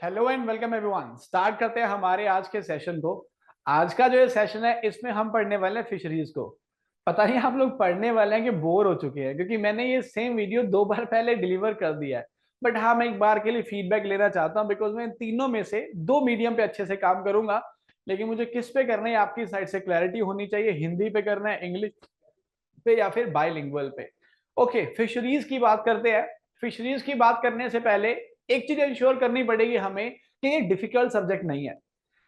Hello and welcome everyone. Start करते हैं हमारे आज के सेशन को। आज का जो ये सेशन है इसमें हम पढ़ने वाले हैं फिशरीज को। पता नहीं आप लोग पढ़ने वाले हैं कि बोर हो चुके हैं, क्योंकि मैंने ये सेम वीडियो 2 बार पहले डिलीवर कर दिया है। बट हाँ, मैं एक बार के लिए फीडबैक लेना चाहता हूँ, बिकॉज मैं इन तीनों में से 2 मीडियम पे अच्छे से काम करूंगा। लेकिन मुझे किस पे करना है आपकी साइड से क्लैरिटी होनी चाहिए। हिंदी पे करना है, इंग्लिश पे, या फिर बाइलिंगुअल पे। ओके, फिशरीज की बात करते हैं। फिशरीज की बात करने से पहले एक चीज इंश्योर करनी पड़ेगी हमें कि ये डिफिकल्ट सब्जेक्ट नहीं है।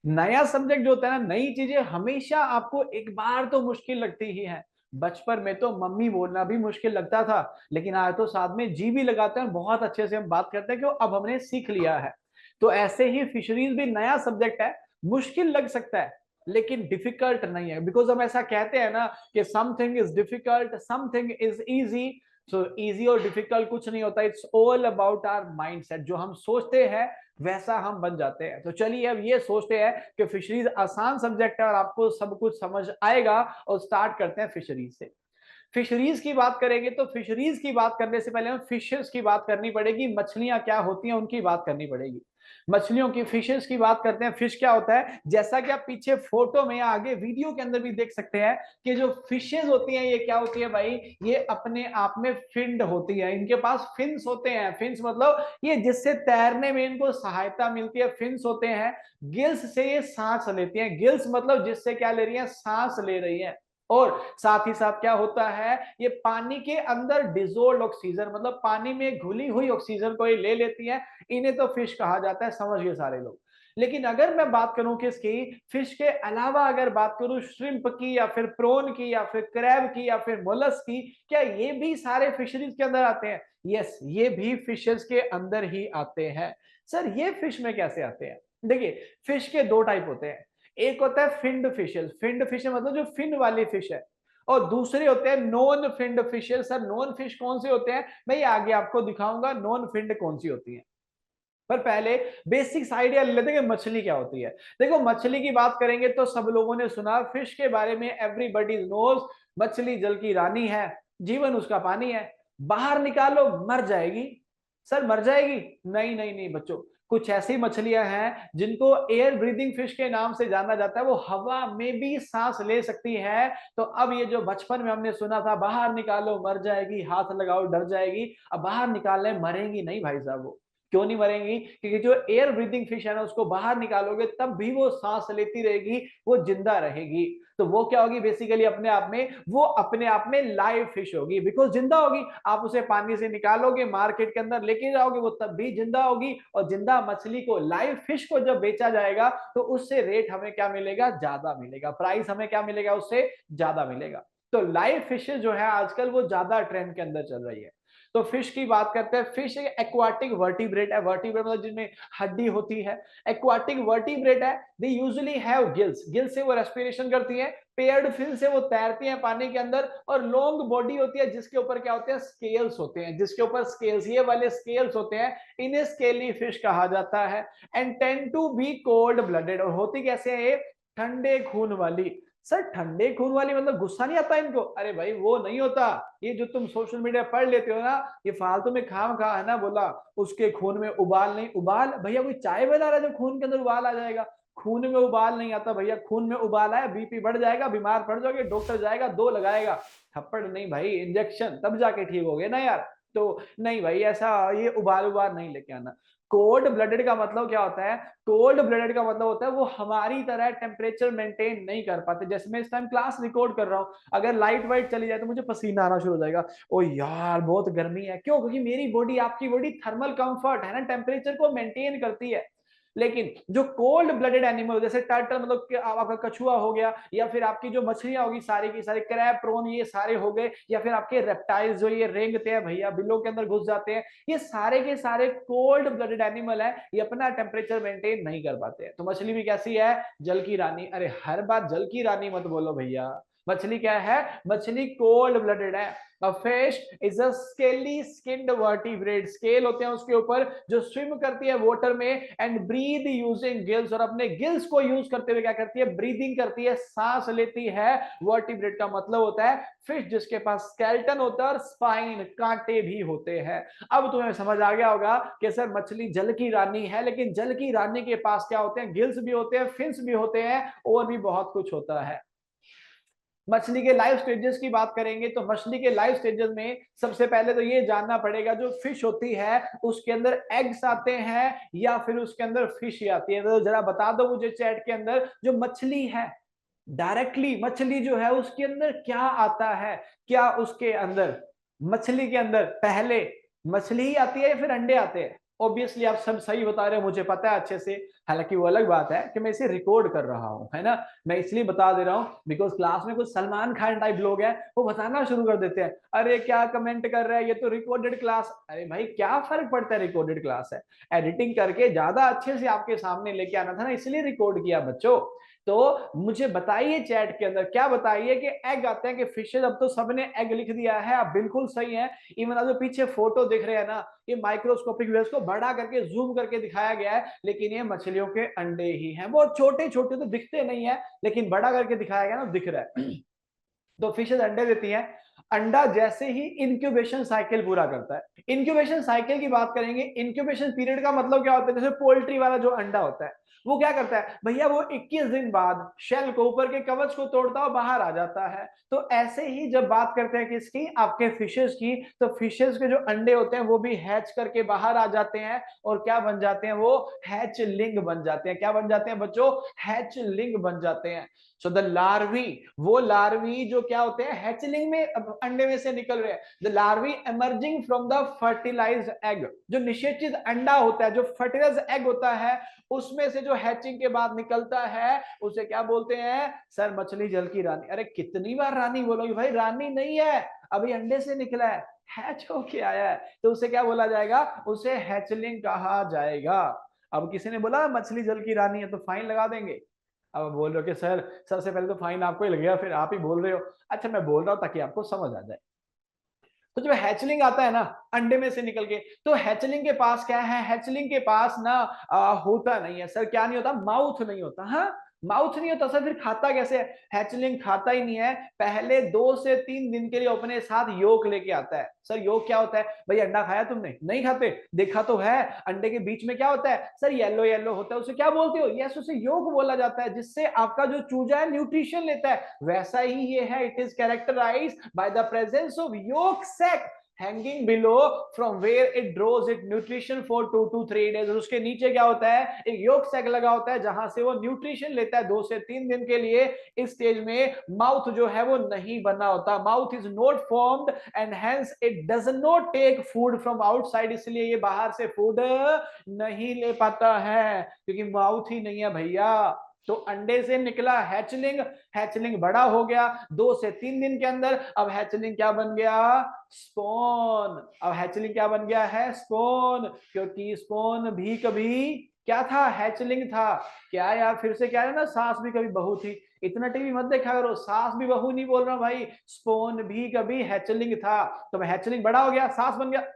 नया सब्जेक्ट जो होता है ना, नई चीजें हमेशा आपको एक बार तो मुश्किल लगती ही है। बचपन में तो मम्मी बोलना भी मुश्किल लगता था, लेकिन आज तो साथ में जी भी लगाते हैं, बहुत अच्छे से हम बात करते हैं कि अब हमने सीख लिया है। तो ऐसे ही फिशरीज भी नया सब्जेक्ट है, मुश्किल लग सकता है लेकिन डिफिकल्ट नहीं है। बिकॉज हम ऐसा कहते हैं ना कि something is difficult, something is easy. So easy और डिफिकल्ट कुछ नहीं होता, it's all about our mindset. जो हम सोचते हैं वैसा हम बन जाते हैं। तो चलिए अब ये सोचते हैं कि फिशरीज आसान सब्जेक्ट है और आपको सब कुछ समझ आएगा, और स्टार्ट करते हैं फिशरीज से। फिशरीज की बात करेंगे तो फिशरीज की बात करने से पहले हमें फिशेस की बात करनी पड़ेगी। मछलियां क्या होती हैं उनकी बात करनी पड़ेगी। मछलियों की फिशेस की बात करते हैं। फिश क्या होता है, जैसा कि आप पीछे फोटो में या आगे वीडियो के अंदर भी देख सकते हैं कि जो फिशेस होती हैं ये क्या होती है भाई, ये अपने आप में फिन्ड होती है। इनके पास फिन्स होते हैं। फिन्स मतलब ये जिससे तैरने में इनको सहायता मिलती है, फिन्स होते हैं। गिल्स से ये सांस लेती हैं। गिल्स मतलब जिससे क्या ले रही है, सांस ले रही है। और साथ ही साथ क्या होता है, ये पानी के अंदर डिजोल्व ऑक्सीजन मतलब पानी में घुली हुई ऑक्सीजन को ये ले लेती है। इन्हें तो फिश कहा जाता है, समझ गए सारे लोग। लेकिन अगर मैं बात करूं किसकी, फिश के अलावा अगर बात करूं श्रिम्प की, या फिर प्रोन की, या फिर क्रैब की, या फिर मोलस्क की, क्या ये भी सारे फिशरीज के अंदर आते हैं? यस, ये भी फिशेस के अंदर ही आते हैं। सर ये फिश में कैसे आते हैं? देखिए, फिश के 2 टाइप होते हैं। एक होता है फिन्ड फिशेस। फिन्ड फिश मतलब जो फिन वाली फिश है। और दूसरे होते हैं non finned fishes. Sir non fish कौन से होते हैं? मैं आगे आपको दिखाऊंगा नॉन फिन्ड कौन सी होती है। पर पहले बेसिक्स आइडिया ले लेते हैं कि मछली क्या होती है। देखो, मछली की बात करेंगे तो सब लोगों ने सुना फिश के बारे में, एवरीबॉडी नोज। मछली जल की रानी है, जीवन उसका पानी है। बाहर निकालो मर जाएगी। सर मर जाएगी? नहीं नहीं नहीं बच्चों, कुछ ऐसी मछलियां हैं जिनको एयर ब्रीदिंग फिश के नाम से जाना जाता है। वो हवा में भी सांस ले सकती है। तो अब ये जो बचपन में हमने सुना था बाहर निकालो मर जाएगी, हाथ लगाओ डर जाएगी, अब बाहर निकालने मरेंगी नहीं भाई साहब। वो क्यों नहीं मरेंगी? क्योंकि जो एयर ब्रीदिंग फिश है ना, उसको बाहर निकालोगे तब भी वो सांस लेती रहेगी, वो जिंदा रहेगी। तो वो क्या होगी बेसिकली, अपने आप में वो अपने आप में लाइव फिश होगी, बिकॉज जिंदा होगी। आप उसे पानी से निकालोगे, मार्केट के अंदर लेके जाओगे, वो तब भी जिंदा होगी। और जिंदा मछली को, लाइव फिश को जब बेचा जाएगा तो उससे रेट हमें क्या मिलेगा, ज्यादा मिलेगा। प्राइस हमें क्या मिलेगा, उससे ज्यादा मिलेगा। तो लाइव फिशेज जो है आजकल वो ज्यादा ट्रेंड के अंदर चल रही है। तो फिश की बात करते हैं। फिश एक एक्वाटिक वर्टिब्रेट है। वर्टिब्रेट मतलब जिनमें हड्डी होती है। एक्वाटिक वर्टिब्रेट है। They usually have gills. Gills से वो रेस्पिरेशन करती हैं। पेयर्ड फिन से वो तैरती हैं पानी के अंदर। और लॉन्ग बॉडी होती है जिसके ऊपर क्या होते हैं, स्केल्स होते हैं। जिसके ऊपर स्केल्स, ये वाले स्केल्स होते हैं, इन्हें स्केली फिश कहा जाता है। And tend to be cold blooded. और होती कैसे है, ठंडे खून वाली। सर ठंडे खून वाली मतलब गुस्सा नहीं आता इनको? अरे भाई वो नहीं होता। ये जो तुम सोशल मीडिया पढ़ लेते हो ना, ये फालतू में खाम खा है ना बोला, उसके खून में उबाल नहीं। उबाल भैया, कोई चाय बना रहा है जो खून के अंदर उबाल आ जाएगा? खून में उबाल नहीं आता भैया। खून में उबाल आया, बीपी बढ़ जाएगा, बीमार पड़ जाओगे, डॉक्टर जाएगा, 2 लगाएगा। थप्पड़ नहीं भाई, इंजेक्शन, तब जाके ठीक हो गए ना यार। तो नहीं भाई, ऐसा ये उबाल उबाल नहीं लेके आना। कोल्ड ब्लडेड का मतलब क्या होता है? कोल्ड ब्लडेड का मतलब होता है वो हमारी तरह टेम्परेचर मेंटेन नहीं कर पाते। जैसे मैं इस टाइम क्लास रिकॉर्ड कर रहा हूँ, अगर लाइट वाइट चली जाए तो मुझे पसीना आना शुरू हो जाएगा। ओ यार बहुत गर्मी है। क्यों? क्योंकि मेरी बॉडी, आपकी बॉडी थर्मल कंफर्ट है ना, टेम्परेचर को मेंटेन करती है। लेकिन जो कोल्ड ब्लडेड एनिमल, जैसे टर्टल मतलब कि आपका कछुआ हो गया, या फिर आपकी जो मछलियां होगी सारी की सारी, क्रैब, प्रोन, ये सारे हो गए, या फिर आपके रेप्टाइल्स जो ये रेंगते हैं भैया, बिलों के अंदर घुस जाते हैं, ये सारे के सारे कोल्ड ब्लडेड एनिमल है। ये अपना टेम्परेचर मेंटेन नहीं कर पाते हैं। तो मछली भी कैसी है, जल की रानी। अरे हर बार जल की रानी मत बोलो भैया, मछली क्या है? मछली कोल्ड ब्लडेड है। A fish is a scaly skinned vertebrate. Scale होते हैं उसके ऊपर जो स्विम करती है वाटर में एंड ब्रीद यूजिंग गिल्स, और अपने गिल्स को यूज करते हुए क्या करती है? ब्रीदिंग करती है, सांस लेती है। वर्टिब्रेट का मतलब होता है फिश जिसके पास स्केलेटन होता है और स्पाइन, कांटे भी होते हैं। अब तुम्हें समझ आ गया होगा कि सर मछली जल की रानी है, लेकिन जल की रानी के पास क्या होते हैं? गिल्स भी होते हैं, फिन्स भी होते हैं, और भी बहुत कुछ होता है। मछली के लाइफ स्टेजेस की बात करेंगे तो मछली के लाइफ स्टेजेस में सबसे पहले तो ये जानना पड़ेगा जो फिश होती है उसके अंदर एग्स आते हैं या फिर उसके अंदर फिश ही आती है। तो जरा बता दो मुझे चैट के अंदर, जो मछली है डायरेक्टली मछली जो है उसके अंदर क्या आता है? क्या उसके अंदर, मछली के अंदर पहले मछली ही आती है या फिर अंडे आते हैं? ऑब्वियसली आप सब सही बता रहे हो, मुझे पता है अच्छे से। हालांकि वो अलग बात है कि मैं इसे रिकॉर्ड कर रहा हूं, है ना। मैं इसलिए बता दे रहा हूं बिकॉज क्लास में कुछ सलमान खान टाइप लोग हैं, वो बताना शुरू कर देते हैं, अरे क्या कमेंट कर रहा है, ये तो रिकॉर्डेड क्लास। अरे भाई क्या फर्क पड़ता है, रिकॉर्डेड क्लास है। एडिटिंग करके ज्यादा अच्छे से आपके सामने लेके आना था ना, इसलिए रिकॉर्ड किया बच्चों। तो मुझे बताइए चैट के अंदर, क्या बताइए कि एग आते हैं कि फिशेज? अब तो सबने एग लिख दिया है, आप बिल्कुल सही है। इवन जो पीछे फोटो दिख रहे हैं ना, ये माइक्रोस्कोपिक व्यू, इसको बड़ा करके जूम करके दिखाया गया है, लेकिन ये मछलियों के अंडे ही हैं। बहुत छोटे छोटे तो दिखते नहीं है, लेकिन बड़ा करके दिखाया गया ना, दिख रहा है। तो फिशेज अंडे देती हैं। अंडा जैसे ही इंक्यूबेशन साइकिल पूरा करता है, इंक्यूबेशन साइकिल की बात करेंगे, इंक्यूबेशन पीरियड का मतलब क्या होता है? जैसे पोल्ट्री वाला जो अंडा होता है वो क्या करता है भैया, वो 21 दिन बाद शेल को, ऊपर के कवच को तोड़ता है, बाहर आ जाता है। तो ऐसे ही जब बात करते हैं किसकी, आपके फिशेज की, तो फिशेज के जो अंडे होते हैं वो भी हैच करके बाहर आ जाते हैं, और क्या बन जाते हैं? वो हैचलिंग बन जाते हैं। क्या बन जाते हैं बच्चों? हैचलिंग बन जाते हैं। सो द लार्वी, वो लार्वी जो क्या होते हैं? हैचलिंग में अंडे में से निकल रहे हैं। The larvae emerging from the fertilised egg, जो निषेचित अंडा होता है, जो फर्टिलाइज्ड एग होता है, उसमें से जो हैचिंग के बाद निकलता है उसे क्या बोलते हैं? सर मछली जल की रानी। अरे कितनी बार रानी बोलोगे भाई? रानी नहीं है, अभी अंडे से निकला है, हैच होके आया है, तो उसे क्या बोला जाएगा? उसे हैचलिंग कहा जाएगा। अब किसी ने बोला मछली जल की रानी है तो फाइन लगा देंगे। अब बोल रहे हो कि सर सबसे पहले तो फाइन आपको ही लगेगा, फिर आप ही बोल रहे हो। अच्छा मैं बोल रहा हूं ताकि आपको समझ आ जाए। तो जब हैचलिंग आता है ना अंडे में से निकल के, तो हैचलिंग के पास क्या है? हैचलिंग के पास ना होता नहीं है सर। क्या नहीं होता? माउथ नहीं होता। हाँ, माउथ नहीं होता सर, फिर खाता कैसे है? हैचलिंग खाता ही नहीं है। पहले 2 से 3 दिन के लिए अपने साथ योक लेके आता है। सर योक क्या होता है भाई? अंडा खाया तुमने? नहीं खाते, देखा तो है। अंडे के बीच में क्या होता है सर? येलो येलो होता है, उसे क्या बोलते हो? यस, उसे योक बोला जाता है, जिससे आपका जो चूजा है न्यूट्रिशन लेता है। वैसा ही ये है, it is characterised by the presence of yolk sac hanging below from where it draws its nutrition for 2 to 3 days। और उसके नीचे क्या होता है? एक योग सैक लगा होता है जहां से वो न्यूट्रिशन लेता है 2 से 3 दिन के लिए। इस स्टेज में माउथ जो है वो नहीं बना होता, mouth is not formed and hence it does not take food from outside, इसलिए ये बाहर से फूड नहीं ले पाता है क्योंकि माउथ ही नहीं है भैया। तो अंडे से निकला हैचलिंग, हैचलिंग बड़ा हो गया 2 से 3 दिन के अंदर। अब हैचलिंग क्या बन गया? स्पोन। अब हैचलिंग क्या बन गया है? स्पोन। क्योंकि स्पोन भी कभी क्या था? हैचलिंग था। क्या यार, फिर से क्या है ना, सास भी कभी बहू थी। इतना टीवी मत देखा करो, सास भी बहू नहीं बोल रहा भाई, स्पोन भी कभी हैचलिंग था। तो हैचलिंग बड़ा हो गया, सास बन गया।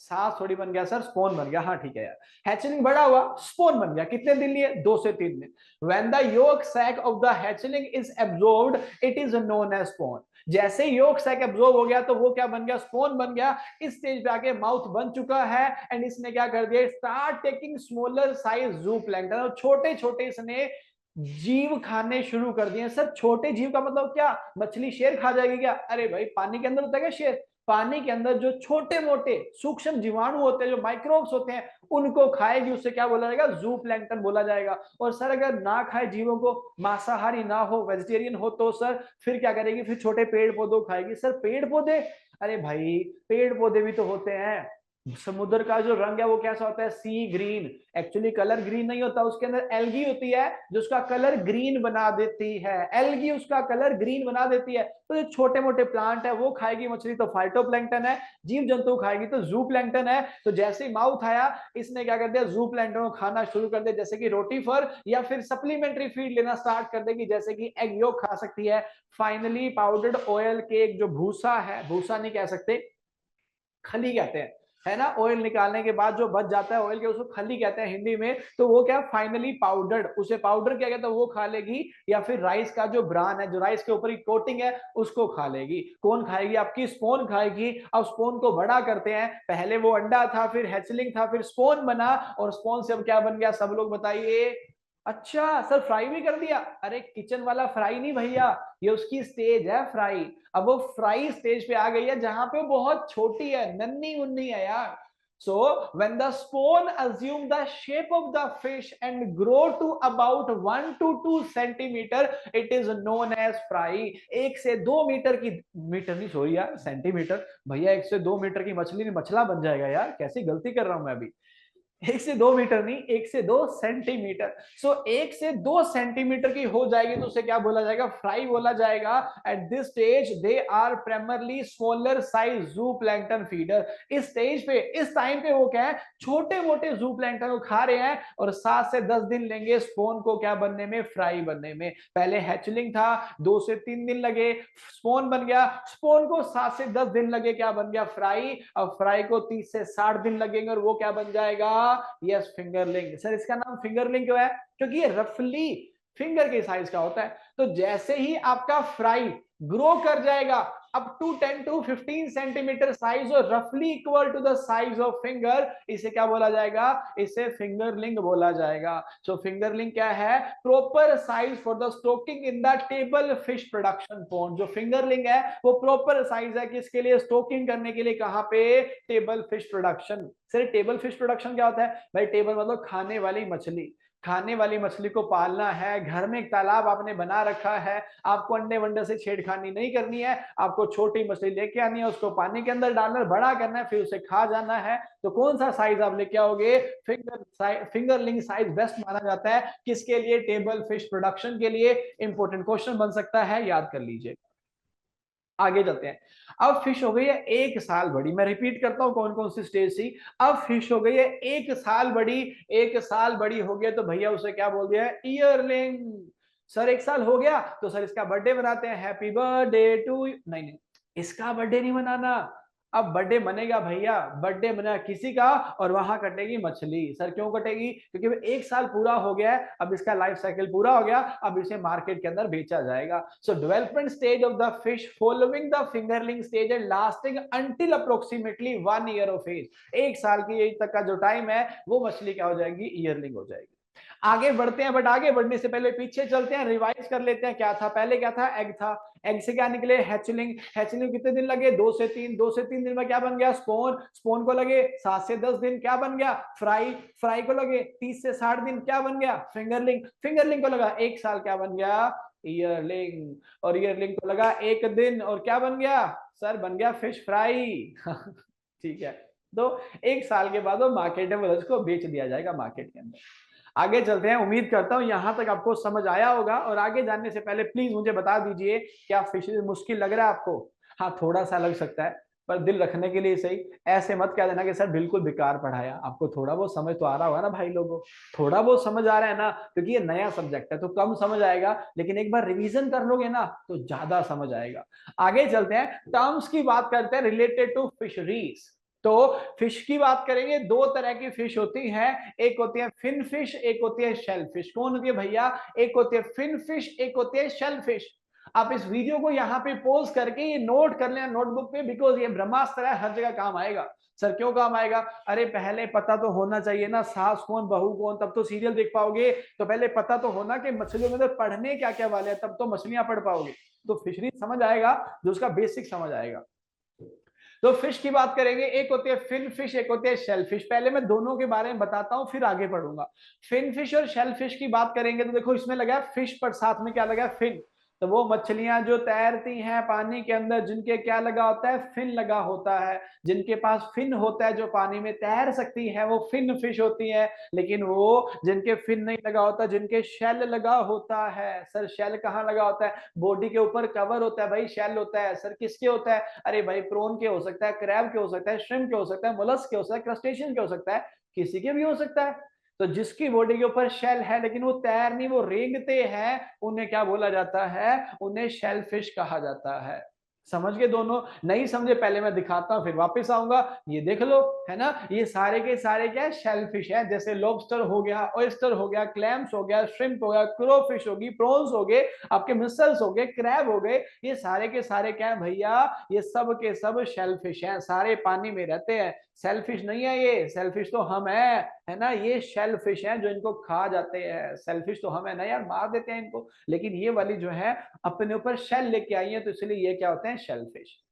सास थोड़ी बन गया सर, स्पोन बन गया। हाँ ठीक है यार, हैचलिंग बड़ा हुआ, स्पोन बन गया। कितने दिन लिए? 2 से 3 दिन। When the yolk sac of the hatchling is absorbed, it is known as spawn। जैसे योक सैक एब्जॉर्ब हो गया तो वो क्या बन गया? स्पोन बन गया। इस स्टेज पे आके माउथ बन चुका है एंड इसने क्या कर दिया? स्टार्ट टेकिंग स्मॉलर साइज जू प्लैंक्टन, और छोटे छोटे इसने जीव खाने शुरू कर दिए। सर छोटे जीव का मतलब क्या? मछली शेर खा जाएगी क्या? अरे भाई पानी के अंदर होता है क्या शेर? पानी के अंदर जो छोटे मोटे सूक्ष्म जीवाणु होते हैं, जो माइक्रोब्स होते हैं, उनको खाएगी। उससे क्या बोला जाएगा? जू प्लैंक्टन बोला जाएगा। और सर अगर ना खाए जीवों को, मांसाहारी ना हो, वेजिटेरियन हो, तो सर फिर क्या करेगी? फिर छोटे पेड़ पौधों खाएगी। सर पेड़ पौधे? अरे भाई पेड़ पौधे भी तो होते हैं, समुद्र का जो रंग है वो कैसा होता है, सी ग्रीन। एक्चुअली कलर ग्रीन नहीं होता, उसके अंदर एल्गी होती है जो उसका कलर ग्रीन बना देती है, एल्गी उसका कलर ग्रीन बना देती है। तो जो छोटे मोटे प्लांट है वो खाएगी मछली, तो फाइटोप्लैंक्टन है। जीव जंतु खाएगी तो जू प्लैंक्टन है। तो जैसे ही माउथ आया, इसने क्या कर दिया, जू प्लैंक्टन को खाना शुरू कर दिया, जैसे कि रोटीफर, या फिर सप्लीमेंट्री फीड लेना स्टार्ट कर देगी, जैसे कि एग योग खा सकती है। फाइनली पाउडर्ड ऑयल के एक जो भूसा है, भूसा नहीं कह सकते, खली कहते हैं, है ना, ऑयल निकालने के बाद जो बच जाता है ऑयल के, उसको खली कहते हैं हिंदी में। तो वो क्या, फाइनली पाउडर्ड, उसे पाउडर क्या कहता है वो खा लेगी, या फिर राइस का जो ब्रान है, जो राइस के ऊपर की कोटिंग है, उसको खा लेगी। कौन खाएगी, आपकी स्पोन खाएगी। अब स्पोन को बड़ा करते हैं, पहले वो अंडा था, फिर हैचलिंग था, फिर स्पोन बना, और स्पोन से अब क्या बन गया, सब लोग बताइए। अच्छा सर, फ्राई भी कर दिया? अरे किचन वाला फ्राई नहीं भैया, ये उसकी स्टेज है फ्राई। अब वो फ्राई स्टेज पे आ गई है जहां पे बहुत छोटी है, नन्ही मुन्नी है यार। So when the spawn assume the shape of the fish and grow to about 1 to 2 centimeter, it is known as fry। 1 से 2 मीटर की, मीटर नहीं सॉरी यार, सेंटीमीटर भैया, 1 से 2 मीटर की मछली नहीं, मछला बन जाएगा यार, कैसी गलती कर रहा हूं मैं अभी। 1 से 2 मीटर नहीं, 1 से 2 सेंटीमीटर। सो 1 से 2 सेंटीमीटर की हो जाएगी तो उसे क्या बोला जाएगा, फ्राई बोला जाएगा। At this stage they are primarily smaller size zooplankton feeder. इस स्टेज पे, इस टाइम पे वो क्या है, छोटे मोटे जू प्लैंक्टन को खा रहे हैं, और 7 से 10 दिन लेंगे स्पोन को क्या बनने में, फ्राई बनने में। पहले हैचलिंग था, 2 से 3 दिन लगे, स्पोन बन गया, स्पोन को 7 से 10 दिन लगे, क्या बन गया, फ्राई। अब फ्राई को 30 से 60 दिन लगेंगे, और वो क्या बन जाएगा, यस, फिंगरलिंग। सर इसका नाम फिंगरलिंग क्यों है, क्योंकि ये रफली फिंगर के साइज का होता है। तो जैसे ही आपका फ्राई ग्रो कर जाएगा up to 10 to 15 centimetre size, और रफली equal to the size of finger, इसे क्या बोला जाएगा, इसे फिंगरलिंग बोला जाएगा। सो फिंगरलिंग क्या है, proper size for the stocking in the table fish production pond. जो फिंगरलिंग है वो प्रॉपर साइज है किसके लिए, स्टॉकिंग करने के लिए, कहां पे, table fish production. Sir table fish production क्या होता है भाई, टेबल मतलब खाने वाली मछली। खाने वाली मछली को पालना है, घर में एक तालाब आपने बना रखा है, आपको अंडे वंडे से छेड़खानी नहीं करनी है, आपको छोटी मछली लेके आनी है, उसको पानी के अंदर डालना, बड़ा करना है, फिर उसे खा जाना है। तो कौन सा साइज आप लेके आओगे, फिंगरलिंग साइज बेस्ट माना जाता है किसके लिए, टेबल फिश प्रोडक्शन के लिए। इंपॉर्टेंट क्वेश्चन बन सकता है, याद कर लीजिए। आगे चलते हैं। अब फिश हो गई है 1 साल बड़ी, मैं रिपीट करता हूं कौन कौन सी स्टेज थी। अब फिश हो गई है 1 साल बड़ी, 1 साल बड़ी हो गई तो भैया उसे क्या बोल दिया है, ईयरलिंग। सर 1 साल हो गया तो सर इसका बर्थडे मनाते हैं, हैप्पी बर्थडे टू, नहीं नहीं, इसका बर्थडे नहीं मनाना। अब बर्थडे मनेगा भैया, बर्थडे मना किसी का, और वहां कटेगी मछली। सर क्यों कटेगी, क्योंकि 1 साल पूरा हो गया है, अब इसका लाइफ साइकिल पूरा हो गया, अब इसे मार्केट के अंदर बेचा जाएगा। So development stage of the fish following the fingerling stage and lasting until approximately 1 year of age. 1 साल की एज तक का जो टाइम है वो मछली क्या हो जाएगी, ईयरलिंग हो जाएगी। आगे बढ़ते हैं, बट आगे बढ़ने से पहले पीछे चलते हैं, रिवाइज कर लेते हैं क्या था पहले, क्या था, एग था। एग से क्या निकले, हैचलिंग। हैचलिंग कितने दिन लगे, 2 से 3, 2 से 3 दिन में क्या बन गया, स्पोन। स्पोन को लगे 7 से 10 दिन, क्या बन गया, फ्राई। फ्राई को लगे 30 से 60 दिन, क्या बन गया, फिंगरलिंग। फिंगरलिंग को लगा 1 साल, क्या बन गया, ईयरलिंग। और ईयरलिंग को लगा 1 दिन, और क्या बन गया, सर बन गया फिश फ्राई। ठीक है, तो 1 साल के बाद वो मार्केटेबल, उसको बेच दिया जाएगा मार्केट के अंदर। आगे चलते हैं, उम्मीद करता हूं यहां तक आपको समझ आया होगा। और आगे जानने से पहले प्लीज मुझे बता दीजिए, क्या फिशरीज मुश्किल लग रहा है आपको? हाँ थोड़ा सा लग सकता है, पर दिल रखने के लिए सही। ऐसे मत कह देना कि सर बिल्कुल बेकार पढ़ाया, आपको थोड़ा बहुत समझ तो आ रहा होगा ना भाई लोगों, थोड़ा बहुत समझ आ रहा है ना, क्योंकि ये नया सब्जेक्ट है तो कम समझ आएगा, लेकिन एक बार रिवीजन कर लोगे ना तो ज्यादा समझ आएगा। आगे चलते हैं, टर्म्स की बात करते हैं रिलेटेड टू फिशरीज। तो फिश की बात करेंगे, 2 तरह की फिश होती हैं, एक होती है फिन फिश, एक होती है शेल फिश। कौन होती है भैया, एक होती है फिन फिश, एक होती है शेल फिश। आप इस वीडियो को यहाँ पे पॉज करके ये नोट कर लें नोटबुक पे, बिकॉज ये ब्रह्मास्त्र है, हर जगह काम आएगा। सर क्यों काम आएगा, अरे पहले पता तो होना चाहिए ना, सास कौन बहू कौन, तब तो सीरियल देख पाओगे। तो पहले पता तो होना कि मछलियों के अंदर पढ़ने क्या क्या वाले हैं, तब तो मछलियां पढ़ पाओगे। तो फिशरी समझ आएगा जो उसका बेसिक समझ आएगा। तो फिश की बात करेंगे, एक होती है फिन फिश, एक होती है शेल फिश। पहले मैं दोनों के बारे में बताता हूं, फिर आगे बढ़ूंगा। फिन फिश और शेल फिश की बात करेंगे तो देखो इसमें लगा है फिश, पर साथ में क्या लगा है, फिन। तो वो मछलियां जो तैरती हैं पानी के अंदर, जिनके क्या लगा होता है, फिन लगा होता है, जिनके पास फिन होता है, जो पानी में तैर सकती है, वो फिन फिश होती है। लेकिन वो जिनके फिन नहीं लगा होता, जिनके शेल लगा होता है, सर शेल कहाँ लगा होता है, बॉडी के ऊपर कवर होता है भाई, शेल होता है। सर किसके होता है, अरे भाई प्रॉन के हो सकता है, क्रैब के हो सकता है, श्रिम्प के हो सकता है, मोलस्क के हो सकता है, क्रस्टेशियन के हो सकता है, किसी के भी हो सकता है। तो जिसकी बॉडी के ऊपर शेल है लेकिन वो तैर नहीं, वो रेंगते हैं, उन्हें क्या बोला जाता है, उन्हें शेल फिश कहा जाता है। समझ गए दोनों? नहीं समझे, पहले मैं दिखाता हूं फिर वापस आऊंगा। ये देख लो, है ना, ये सारे के सारे क्या है, शेल फिश है। जैसे लॉबस्टर हो गया, ऑयस्टर हो गया, क्लैम्स हो गया, श्रिम्प हो गया, क्रो फिश होगी, प्रॉन्स हो गए, आपके मिसल्स हो गए, क्रैब हो गए, ये सारे के सारे क्या है भैया, ये सब के सब शेल फिश हैं, सारे पानी में रहते हैं। सेलफिश नहीं है ये, सेलफिश तो हम है ना, ये शेल फिश हैं जो इनको खा जाते हैं। सेलफिश तो हम है ना यार, मार देते हैं इनको, लेकिन ये वाली जो है अपने ऊपर शेल लेके आई है, तो इसलिए ये क्या होते हैं, शेल फिश।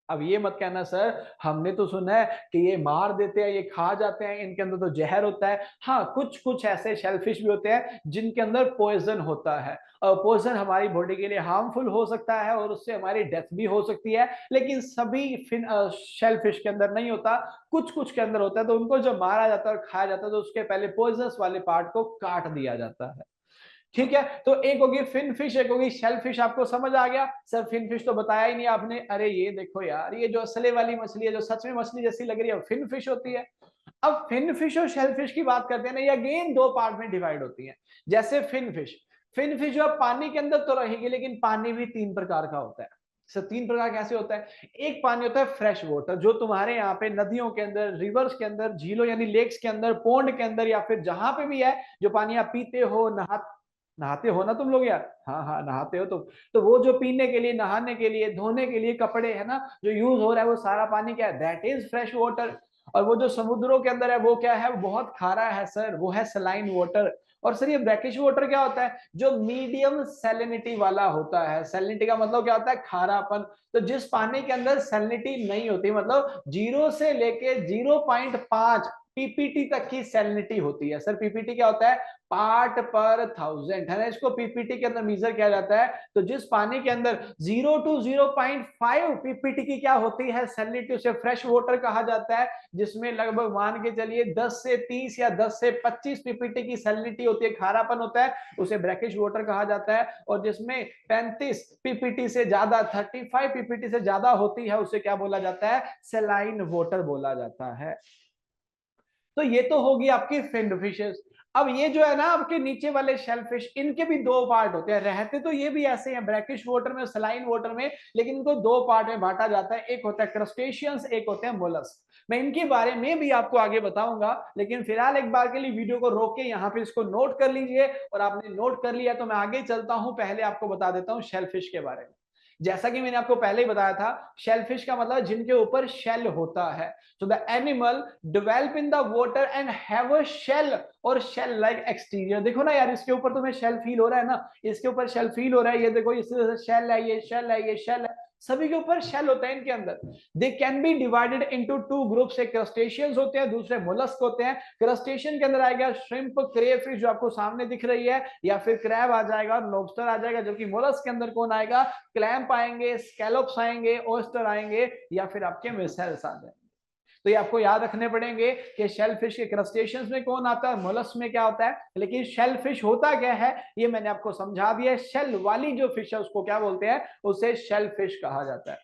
अब ये मत कहना सर हमने तो सुना है कि ये मार देते हैं, ये खा जाते हैं, इनके अंदर तो जहर होता है। हाँ, कुछ कुछ ऐसे शेलफिश भी होते हैं जिनके अंदर पॉइजन होता है, और पॉइजन हमारी बॉडी के लिए हार्मफुल हो सकता है और उससे हमारी डेथ भी हो सकती है। लेकिन सभी शेलफिश के अंदर नहीं होता, कुछ कुछ के अंदर होता है। तो उनको जब मारा जाता है और खाया जाता है तो उसके पहले पॉइजनस वाले पार्ट को काट दिया जाता है। ठीक है, तो एक होगी फिन फिश, एक होगी शेल फिश। आपको समझ आ गया? सर फिन फिश तो बताया ही नहीं आपने। अरे ये देखो यार, ये जो असली वाली मछली है, जो सच में मछली जैसी लग रही है, फिन फिश होती है। अब फिन फिश और शेल फिश की बात करते हैं ना, ये अगेन दो पार्ट में डिवाइड होती है। जैसे फिन फिश, फिन फिश जो पानी के अंदर तो रहेगी, लेकिन पानी भी तीन प्रकार का होता है। सर तीन प्रकार कैसे होता है? एक पानी होता है फ्रेश वाटर, जो तुम्हारे यहाँ पे नदियों के अंदर, रिवर्स के अंदर, झीलों यानी लेक्स के अंदर, पोंड के अंदर, या फिर जहां पे भी है, जो पानी आप पीते हो, नहाते हो ना तुम लोग यार, हाँ हाँ नहाते हो तुम। तो वो जो पीने के लिए, नहाने के लिए, धोने के लिए, कपड़े है ना, जो यूज हो रहा है, वो सारा पानी क्या है, दैट इज फ्रेश वाटर। और वो जो समुद्रों के अंदर है वो क्या है, वो बहुत खारा है सर, वो है सलाइन वाटर। और सर ये ब्रैकिश वाटर क्या होता है, जो मीडियम सैलिनिटी वाला होता है। सैलिनिटी का मतलब क्या होता है, खारापन। तो जिस पानी के अंदर सैलिनिटी नहीं होती, मतलब 0 से लेके 0.5 पीपीटी तक की सैलिनिटी होती है। सर पीपीटी क्या होता है, पार्ट पर थाउजेंड, है ना, इसको पीपीटी के अंदर मेजर किया जाता है। तो जिस पानी के अंदर 0 to 0.5 पीपीटी की क्या होती है सैलिनिटी, उसे फ्रेश वाटर कहा जाता है। जिसमें लगभग मान के चलिए 10 से 30 या 10 से 25 पीपीटी की सैलिनिटी होती है, खारापन होता है, उसे ब्रैकिश वाटर कहा जाता है। और जिसमें 35 पीपीटी से ज्यादा, 35 पीपीटी से ज्यादा होती है, उसे क्या बोला जाता है, सेलाइन वाटर बोला जाता है। तो ये तो होगी आपकी फिन्ड फिशेस। अब ये जो है ना आपके नीचे वाले शेल फिश, इनके भी दो पार्ट होते हैं। रहते तो ये भी ऐसे हैं, ब्रैकिश वाटर में, सलाइन वाटर में, लेकिन इनको दो पार्ट में बांटा जाता है। एक होता है क्रस्टेशियंस, एक होते हैं मोलस्क। मैं इनके बारे में भी आपको आगे बताऊंगा, लेकिन फिलहाल एक बार के लिए वीडियो को रोक के यहाँ पे इसको नोट कर लीजिए। और आपने नोट कर लिया तो मैं आगे चलता हूं, पहले आपको बता देता हूं शेल फिश के बारे में। जैसा कि मैंने आपको पहले ही बताया था, शेलफिश का मतलब जिनके ऊपर शेल होता है। So the animal develop in the water and have a shell और shell like exterior। देखो ना यार, इसके ऊपर तुम्हें शेल फील हो रहा है ना, इसके ऊपर शेल फील हो रहा है, ये देखो इस तरह से शेल है, ये शेल है, ये शेल है, सभी के ऊपर शेल होता है इनके अंदर। They can be divided into two groups, एक क्रस्टेशियंस होते हैं, दूसरे मोलस्क होते हैं। क्रस्टेशियन के अंदर आएगा श्रिम्प, क्रेफिश जो आपको सामने दिख रही है, या फिर क्रैब आ जाएगा, लॉबस्टर आ जाएगा। जबकि मोलस्क के अंदर कौन आएगा, क्लैम्प आएंगे, स्कैलोप्स आएंगे, ओस्टर आएंगे, या फिर आपके मिसल्स आ जाएंगे। तो ये आपको याद रखने पड़ेंगे कि शेलफिश के क्रस्टेशियंस में कौन आता है, मोलस्क में क्या होता है। लेकिन शेलफिश होता क्या है ये मैंने आपको समझा दिया। शेल वाली जो फिश है उसको क्या बोलते हैं, उसे शेलफिश कहा जाता है।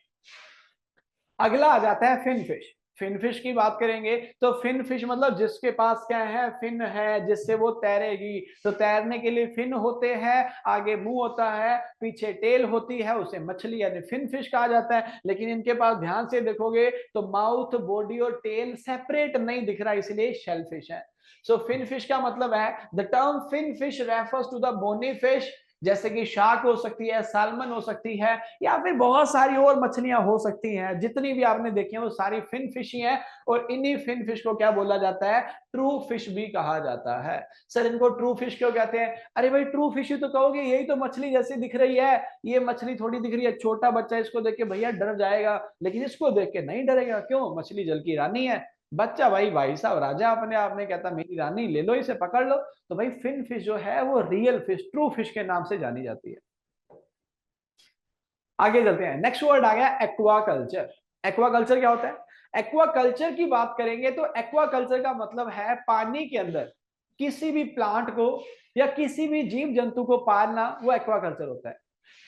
अगला आ जाता है फिन फिश। फिन फिश की बात करेंगे तो फिन फिश मतलब जिसके पास क्या है, फिन है, जिससे वो तैरेगी। तो तैरने के लिए फिन होते हैं, आगे मुंह होता है, पीछे टेल होती है, उसे मछली यानी फिन फिश कहा जाता है। लेकिन इनके पास ध्यान से देखोगे तो माउथ, बॉडी और टेल सेपरेट नहीं दिख रहा, इसलिए शेल फिश है। सो फिन फिश का मतलब है, the term fin fish refers to the bony fish, जैसे कि शार्क हो सकती है, सालमन हो सकती है, या फिर बहुत सारी और मछलियां हो सकती हैं। जितनी भी आपने देखी है वो सारी फिन फिश ही हैं। और इन्हीं फिन फिश को क्या बोला जाता है, ट्रू फिश भी कहा जाता है। सर इनको ट्रू फिश क्यों कहते हैं? अरे भाई ट्रू फिश ही तो कहोगे, यही तो मछली जैसी दिख रही है, ये मछली थोड़ी दिख रही है। छोटा बच्चा इसको देख के भैया डर जाएगा, लेकिन इसको देख के नहीं डरेगा। क्यों? मछली जल की रानी है। बच्चा भाई, भाई साहब राजा अपने आप में कहता मेरी रानी ले लो, इसे पकड़ लो। तो भाई फिन फिश जो है वो रियल फिश, ट्रू फिश के नाम से जानी जाती है। आगे चलते हैं, नेक्स्ट वर्ड आ गया एक्वाकल्चर। एक्वाकल्चर क्या होता है? एक्वाकल्चर की बात करेंगे तो एक्वाकल्चर का मतलब है पानी के अंदर किसी भी प्लांट को या किसी भी जीव जंतु को पालना, वो एक्वाकल्चर होता है।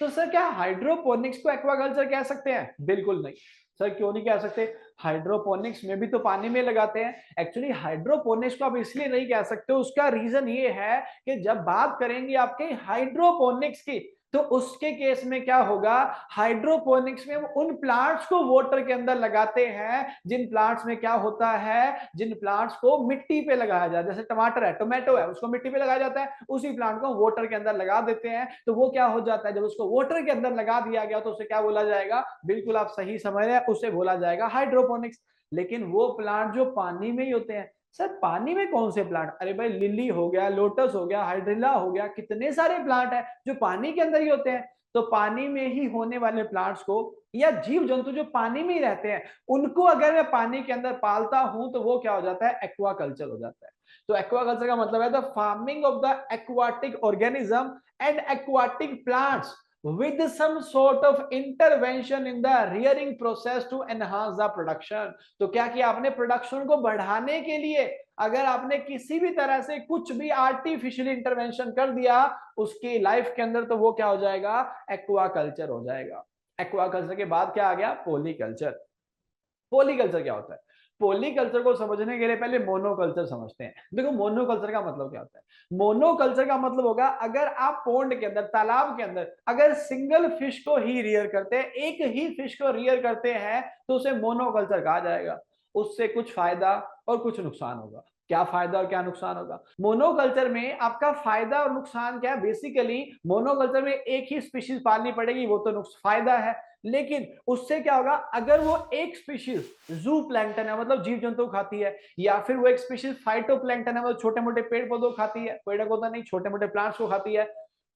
तो सर क्या हाइड्रोपोनिक्स को एक्वाकल्चर कह सकते हैं? बिल्कुल नहीं। सर क्यों नहीं कह सकते? हाइड्रोपोनिक्स में भी तो पानी में लगाते हैं। एक्चुअली हाइड्रोपोनिक्स को आप इसलिए नहीं कह सकते, उसका रीजन ये है कि जब बात करेंगे आपके हाइड्रोपोनिक्स की, तो उसके केस में क्या होगा, हाइड्रोपोनिक्स में उन प्लांट्स को वाटर के अंदर लगाते हैं जिन प्लांट्स में क्या होता है, जिन प्लांट्स को मिट्टी पे लगाया जाए, जैसे टमाटर है, टोमेटो है, उसको मिट्टी पे लगाया जाता है, उसी प्लांट को वाटर के अंदर लगा देते हैं। तो वो क्या हो जाता है, जब उसको वाटर के अंदर लगा दिया गया तो उसे क्या बोला जाएगा? बिल्कुल आप सही समझ रहे हैं, उसे बोला जाएगा हाइड्रोपोनिक्स। लेकिन वो प्लांट जो पानी में ही होते हैं, सर पानी में कौन से प्लांट? अरे भाई लिली हो गया, लोटस हो गया, हाइड्रिला हो गया, कितने सारे प्लांट हैं जो पानी के अंदर ही होते हैं। तो पानी में ही होने वाले प्लांट्स को या जीव जंतु जो पानी में ही रहते हैं, उनको अगर मैं पानी के अंदर पालता हूं तो वो क्या हो जाता है? एक्वाकल्चर हो जाता है। तो एक्वाकल्चर का मतलब है the farming of the aquatic organism and aquatic plants with some sort of intervention in the rearing process to enhance the production। तो क्या किया आपने? प्रोडक्शन को बढ़ाने के लिए अगर आपने किसी भी तरह से कुछ भी आर्टिफिशियल इंटरवेंशन कर दिया उसकी लाइफ के अंदर, तो वो क्या हो जाएगा? एक्वाकल्चर हो जाएगा। एक्वाकल्चर के बाद क्या आ गया? पॉलीकल्चर। पॉलीकल्चर क्या होता है? पॉलीकल्चर को समझने के लिए पहले मोनोकल्चर समझते हैं। देखो मोनोकल्चर का मतलब क्या होता है? मोनोकल्चर का मतलब होगा अगर आप पोंड के अंदर, तालाब के अंदर अगर सिंगल फिश को ही रियर करते हैं, एक ही फिश को रियर करते हैं, तो उसे मोनोकल्चर कहा जाएगा। उससे कुछ फायदा और कुछ नुकसान होगा। क्या फायदा और क्या नुकसान होगा? मोनोकल्चर में आपका फायदा और नुकसान क्या है? बेसिकली मोनोकल्चर में एक ही स्पीशीज पालनी पड़ेगी, वो तो फायदा है। लेकिन उससे क्या होगा, अगर वो एक स्पीशीज जू प्लैंक्टन है, मतलब जीव जंतु खाती है, या फिर वो एक स्पीशीज फाइटो प्लैंक्टन है, मतलब छोटे मोटे पेड़ पौधों खाती है, पेड़ पौधा नहीं छोटे मोटे प्लांट्स को खाती है,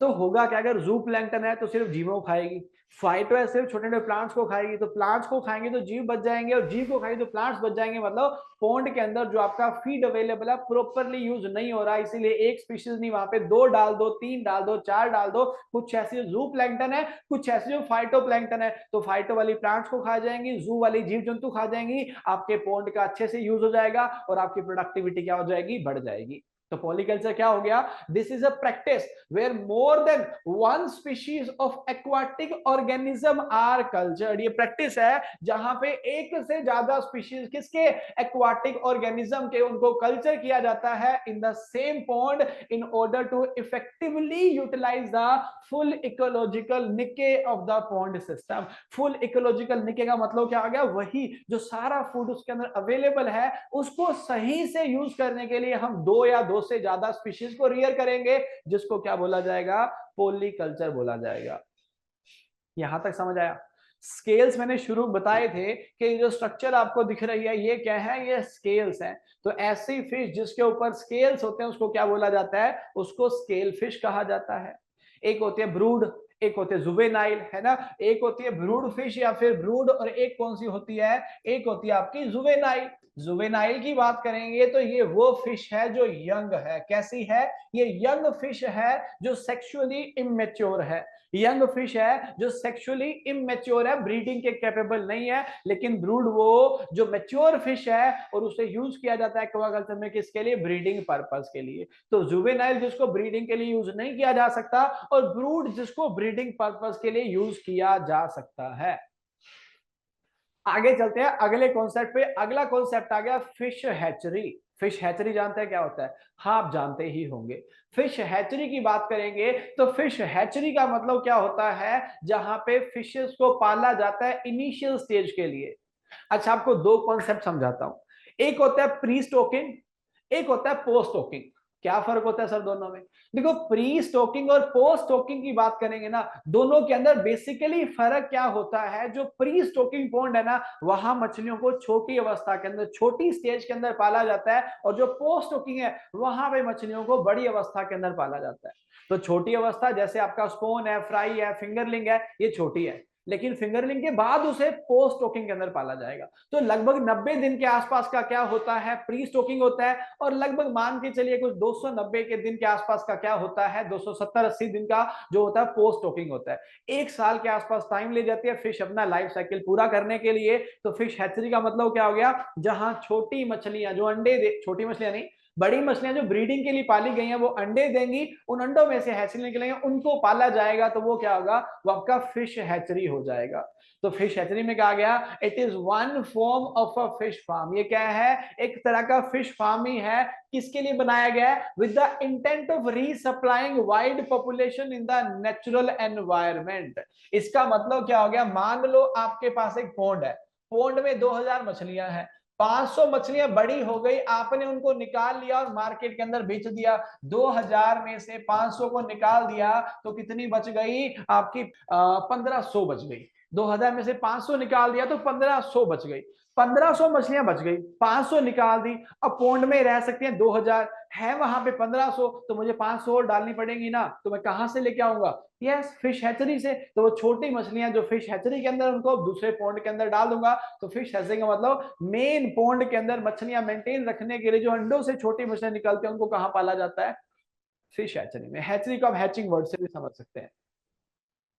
तो होगा क्या, अगर जू प्लैंक्टन है तो सिर्फ जीवों को खाएगी, फाइटो है सिर्फ छोटे छोटे प्लांट्स को खाएगी, तो प्लांट्स को खाएंगे तो जीव बच जाएंगे, और जीव को खाएंगे तो प्लांट्स बच जाएंगे। मतलब पॉन्ड के अंदर जो आपका फीड अवेलेबल है प्रॉपरली यूज नहीं हो रहा, इसीलिए एक स्पीशीज नहीं, वहां पे दो डाल दो, तीन डाल दो, चार डाल दो। कुछ ऐसी जू प्लैंक्टन है, कुछ ऐसी जो फाइटो प्लैंक्टन है, तो फाइटो वाली प्लांट्स को खा जाएंगी, जू वाली जीव जंतु खा जाएंगी, आपके पॉन्ड का अच्छे से यूज हो जाएगा और आपकी प्रोडक्टिविटी क्या हो जाएगी? बढ़ जाएगी। तो पॉलीकल्चर क्या हो गया? This is a practice where more than one species of aquatic organism are cultured. ये प्रैक्टिस है जहां पे एक से ज्यादा स्पीशीज किसके? एक्वाटिक ऑर्गेनिज्म के, उनको कल्चर किया जाता है in the same pond in order to effectively utilise the full ecological niche of the pond system. Full ecological niche का मतलब क्या आ गया? वही जो सारा फूड उसके अंदर अवेलेबल है उसको सही से यूज करने के लिए हम दो या दो से ज्यादा स्पीशीज को रियर करेंगे, जिसको क्या बोला जाएगा? पॉलीकल्चर बोला जाएगा। यहां तक समझ आया? स्केल्स मैंने शुरू बताए थे कि जो स्ट्रक्चर आपको दिख रही है ये क्या है? ये स्केल्स हैं। तो ऐसी फिश जिसके ऊपर स्केल्स होते हैं उसको क्या बोला जाता है? उसको स्केल फिश कहा जाता है। एक होती है ब्रूड, एक होते हैं जुवेनाइल, है ना? एक होती है ब्रूड फिश या फिर ब्रूड, और एक कौन सी होती है? एक होती है आपकी जुवेनाइल। जुवेनाइल की बात करेंगे तो ये वो फिश है जो यंग है। कैसी है? ये यंग फिश है जो सेक्सुअली इमेच्योर है। यंग फिश है जो सेक्सुअली इमेच्योर है, ब्रीडिंग के कैपेबल नहीं है। लेकिन ब्रूड वो जो मैच्योर फिश है और उसे यूज किया जाता है एक्वाकल्चर में, किसके लिए? ब्रीडिंग पर्पस के लिए। तो जुवेनाइल जिसको ब्रीडिंग के लिए यूज नहीं किया जा सकता, और ब्रूड जिसको ब्रीडिंग पर्पस के लिए यूज किया जा सकता है। आगे चलते हैं अगले कॉन्सेप्ट पे। अगला कॉन्सेप्ट आ गया फिश हैचरी। फिश हैचरी जानते हैं क्या होता है? हाँ आप जानते ही होंगे। फिश हैचरी की बात करेंगे तो फिश हैचरी का मतलब क्या होता है? जहां पे फिशेस को पाला जाता है इनिशियल स्टेज के लिए। अच्छा आपको दो कॉन्सेप्ट समझाता हूं। एक होता है प्री स्टोकिंग, एक होता है पोस्ट स्टोकिंग। क्या फर्क होता है सर दोनों में? देखो प्री स्टोकिंग और पोस्ट स्टोकिंग की बात करेंगे ना, दोनों के अंदर बेसिकली फर्क क्या होता है? जो प्री स्टोकिंग पॉन्ड है ना, वहां मछलियों को छोटी अवस्था के अंदर, छोटी स्टेज के अंदर पाला जाता है, और जो पोस्ट स्टोकिंग है वहां पे मछलियों को बड़ी अवस्था के अंदर पाला जाता है। तो छोटी अवस्था जैसे आपका स्पोन है, फ्राई है, फिंगरलिंग है, ये छोटी है। लेकिन फिंगरलिंग के बाद उसे पोस्ट स्टॉकिंग के अंदर पाला जाएगा। तो लगभग 90 दिन के आसपास का क्या होता है, प्री स्टॉकिंग होता है, और लगभग मान के चलिए कुछ 290 के दिन के आसपास का क्या होता है, 270-80 दिन का जो होता है पोस्ट स्टॉकिंग होता है। एक साल के आसपास टाइम ले जाती है फिश अपना लाइफ साइकिल पूरा करने के लिए। तो फिश हैचरी का मतलब क्या हो गया, जहां छोटी मछलियां जो अंडे दे, छोटी मछलियां नहीं, बड़ी मछलियां जो ब्रीडिंग के लिए पाली गई हैं वो अंडे देंगी, उन अंडों में से हैचरी निकलेंगे, उनको पाला जाएगा, तो वो क्या होगा, वो आपका फिश हैचरी हो जाएगा। तो फिश हैचरी में कहा गया it is one form of a fish farm. ये क्या है, एक तरह का फिश फार्म ही है। किसके लिए बनाया गया है, with the intent of resupplying wide population in the natural environment. इसका मतलब क्या हो गया, मान लो आपके पास एक पोंड है, पोंड में 2000 मछलियां हैं, 500 मछलियां बड़ी हो गई, आपने उनको निकाल लिया और मार्केट के अंदर बेच दिया। 2000 में से 500 को निकाल दिया तो कितनी बच गई आपकी, 1500 बच गई। 2000 में से 500 निकाल दिया तो 1500 बच गई। 1500 मछलियां बच गई, 500 निकाल दी, अब पोंड में रह सकती हैं 2000, है वहां पे 1500, तो मुझे 500 और डालनी पड़ेगी ना, तो मैं कहां से लेके आऊंगा, यस फिश हैचरी से। तो वो छोटी मछलियां जो फिश हैचरी के अंदर, उनको दूसरे पोंड के अंदर डाल दूंगा। तो फिश हैचरी का मतलब मेन पोंड के अंदर मछलियां मेंटेन रखने के लिए जो अंडों से छोटी मछलियां निकलती हैं उनको कहां पाला जाता है, फिश हैचरी में। हैचरी को आप हैचिंग वर्ड से भी समझ सकते हैं।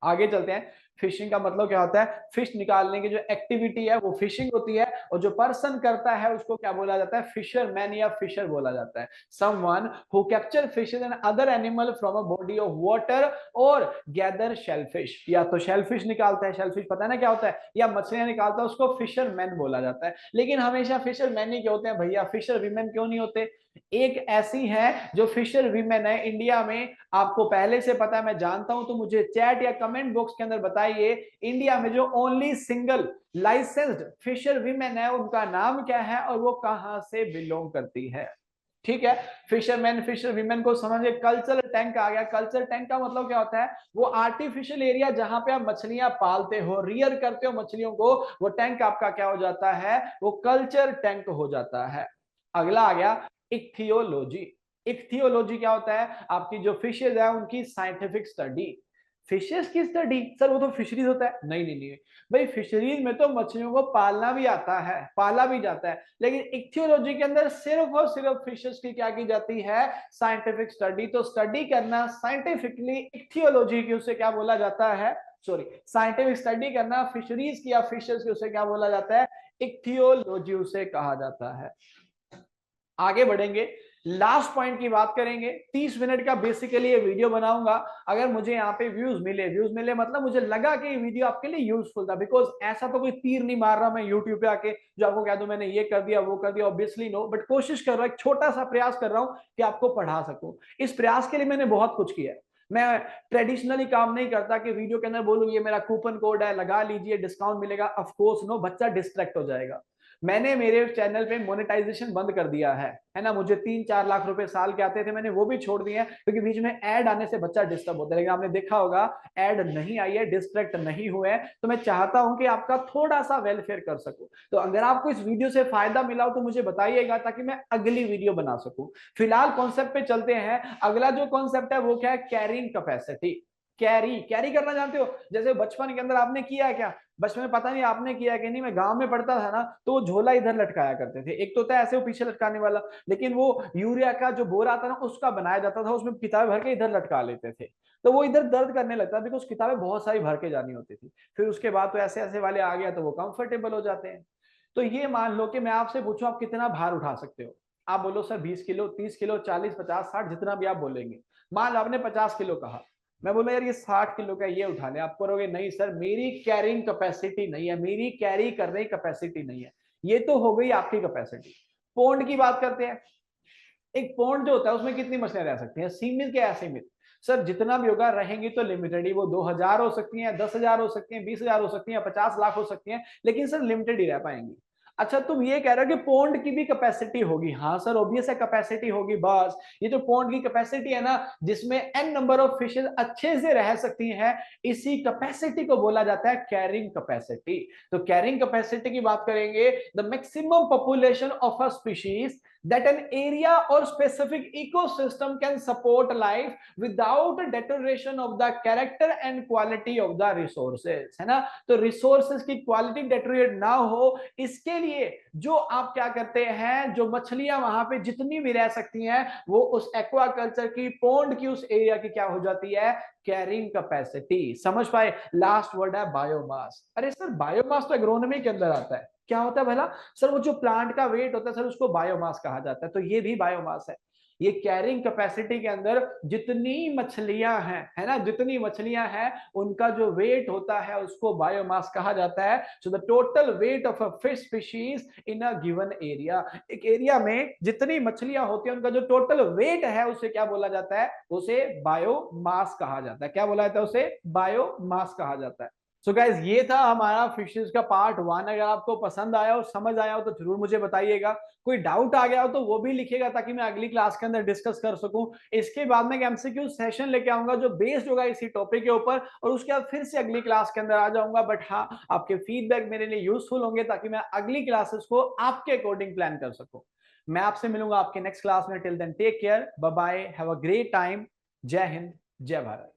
आगे चलते हैं। फिशिंग का मतलब क्या होता है, फिश निकालने की जो एक्टिविटी है वो फिशिंग होती है, और जो पर्सन करता है उसको क्या बोला जाता है, फिशरमैन या फिशर बोला जाता है। Someone who capture fishes and other animal from a body of water और गैदर शेलफिश। या तो शेलफिश निकालता है, शेलफिश पता है ना क्या होता है, या मछलियां निकालता है, उसको फिशरमैन बोला जाता है। लेकिन हमेशा फिशरमैन ही क्यों होते हैं भैया, फिशर वीमेन क्यों नहीं होते। एक ऐसी है जो फिशर वीमेन है इंडिया में, आपको पहले से पता है, मैं जानता हूं, तो मुझे चैट या कमेंट बॉक्स के अंदर बताइए, इंडिया में जो only single licensed fisher women है उनका नाम क्या है और वो कहां से बिलोंग करती है। ठीक है, फिशरमैन फिशर वीमेन को समझिए। कल्चर टैंक आ गया। कल्चर टैंक का मतलब क्या होता है, वो आर्टिफिशियल एरिया जहां पे आप मछलियां पालते हो, रियर करते हो मछलियों को, वो टैंक आपका क्या हो जाता है, वो कल्चर टैंक हो जाता है। अगला आ गया इक्थियोलॉजी। इक्थियोलॉजी क्या होता है, आपकी जो फिशेज है उनकी साइंटिफिक स्टडी। फिशेस की स्टडी, सर वो तो फिशरीज होता है, नहीं नहीं नहीं भाई, फिशरीज में तो मछलियों को पालना भी आता है, पाला भी जाता है, लेकिन इक्थियोलॉजी के अंदर सिर्फ और सिर्फ फिशेस की क्या की जाती है, साइंटिफिक स्टडी। तो स्टडी करना साइंटिफिकली इक्थियोलॉजी की, उसे क्या बोला जाता है, सॉरी, साइंटिफिक स्टडी करना फिशरीज की या फिशेस की, उसे क्या बोला जाता है, इक्थियोलॉजी उसे कहा जाता है। आगे बढ़ेंगे, लास्ट पॉइंट की बात करेंगे। 30 मिनट का बेसिकली ये वीडियो बनाऊंगा। अगर मुझे यहाँ पे व्यूज मिले मतलब मुझे लगा कि ये वीडियो आपके लिए यूजफुल था, बिकॉज ऐसा तो कोई तीर नहीं मार रहा मैं यूट्यूब पे आके जो आपको कह दूं मैंने ये कर दिया वो कर दिया, ऑब्वियसली नो, बट कोशिश कर रहा हूं, एक छोटा सा प्रयास कर रहा हूं कि आपको पढ़ा सकूं। इस प्रयास के लिए मैंने बहुत कुछ किया है। मैं ट्रेडिशनली काम नहीं करता कि वीडियो के अंदर बोलूं ये मेरा कूपन कोड है, लगा लीजिए डिस्काउंट मिलेगा, ऑफ कोर्स नो, बच्चा डिस्ट्रैक्ट हो जाएगा। मैंने मेरे चैनल पे मोनेटाइजेशन बंद कर दिया है ना, मुझे 3-4 लाख रुपए साल के आते थे, मैंने वो भी छोड़ दिए हैं, क्योंकि बीच में ऐड आने से बच्चा डिस्टर्ब होता है। लेकिन आपने देखा होगा ऐड नहीं आई है, डिस्ट्रैक्ट नहीं हुए हैं, तो मैं चाहता हूं कि आपका थोड़ा सा वेलफेयर कर सकूं। तो अगर आपको इस वीडियो से फायदा मिला हो तो मुझे बताइएगा, ताकि मैं अगली वीडियो बना सकूं। फिलहाल कॉन्सेप्ट पे चलते हैं। अगला जो कॉन्सेप्ट है वो क्या है, कैरिंग कैपेसिटी। कैरी कैरी करना जानते हो, जैसे बचपन के अंदर आपने किया है क्या, बचपन में पता नहीं आपने किया है कि नहीं, मैं गांव में पढ़ता था ना, तो वो झोला इधर लटकाया करते थे। एक तो होता है ऐसे वो पीछे लटकाने वाला, लेकिन वो यूरिया का जो बोरा आता ना उसका बनाया जाता था, उसमें किताबें भर के इधर लटका लेते थे। तो वो इधर दर्द करने लगता, बिकॉज किताबें बहुत सारी भर के जानी होती थी। फिर उसके बाद तो ऐसे ऐसे वाले आ गया तो वो कंफर्टेबल हो जाते हैं। तो ये मान लो कि मैं आपसे पूछूं आप कितना भार उठा सकते हो, आप बोलो सर 20 किलो, 30 किलो, 40, 50, 60, जितना भी आप बोलेंगे। मान लो आपने 50 किलो कहा, मैं बोला यार ये 60 किलो का ये उठा ले, आप करोगे नहीं सर मेरी कैरिंग कैपेसिटी नहीं है, मेरी कैरी करने की कैपेसिटी नहीं है। ये तो हो गई आपकी कैपेसिटी। पौंड की बात करते हैं। एक पौंड जो होता है उसमें कितनी मछलियां रह सकती हैं, सीमित क्या असीमित, सर जितना भी होगा रहेंगी तो लिमिटेड ही, वो 2000 हो सकती हैं, 10,000 हो सकती हैं, 20,000 हो सकती हैं, 50 लाख हो सकती हैं, लेकिन सर लिमिटेड ही रह पाएंगी। अच्छा तुम ये कह रहे हो कि पौंड की भी कैपेसिटी होगी, हाँ सर ऑब्वियस है कैपेसिटी होगी, बस ये जो पौंड की कैपेसिटी है ना, जिसमें एन नंबर ऑफ फिशेज अच्छे से रह सकती हैं, इसी कैपेसिटी को बोला जाता है कैरिंग कैपेसिटी। तो कैरिंग कैपेसिटी की बात करेंगे, the maximum population of a species that an area or specific ecosystem can support life without deterioration of the character and quality of the resources, है ना। तो रिसोर्सेज की क्वालिटी डेटोरिएट ना हो, इसके लिए जो आप क्या करते हैं, जो मछलियां वहां पे जितनी भी रह सकती हैं वो उस एक्वाकल्चर की पॉन्ड की उस एरिया की क्या हो जाती है, कैरिंग कैपेसिटी। समझ पाए। लास्ट वर्ड है बायोमास। अरे सर बायोमास तो एग्रोनॉमी के अंदर आता है, क्या होता है भला? सर वो जो प्लांट का वेट होता है सर उसको बायोमास कहा जाता है, तो ये भी बायोमास है। ये कैरिंग कैपेसिटी के अंदर जितनी मछलियां हैं, है ना, जितनी मछलियां हैं उनका जो वेट होता है उसको बायोमास कहा जाता है। So the total weight of a fish species in a given area, एक एरिया में जितनी मछलियां होती हैं उनका जो टोटल वेट है उसे क्या बोला जाता है, उसे बायोमास कहा जाता है। क्या बोला जाता है? उसे बायोमास कहा जाता है। सो गाइज ये था हमारा फिशेज का पार्ट 1। अगर आपको पसंद आया हो, समझ आया हो तो जरूर मुझे बताइएगा। कोई डाउट आ गया हो तो वो भी लिखिएगा ताकि मैं अगली क्लास के अंदर डिस्कस कर सकूं। इसके बाद में एमसीक्यू सेशन लेके आऊंगा जो बेस्ड होगा इसी टॉपिक के ऊपर, और उसके बाद फिर से अगली क्लास के अंदर आ जाऊंगा। बट हाँ, आपके फीडबैक मेरे लिए यूजफुल होंगे ताकि मैं अगली क्लासेस को आपके अकॉर्डिंग प्लान कर सकूं। मैं आपसे मिलूंगा आपके नेक्स्ट क्लास में। Till then take care, bye bye, have a great time. जय हिंद, जय भारत।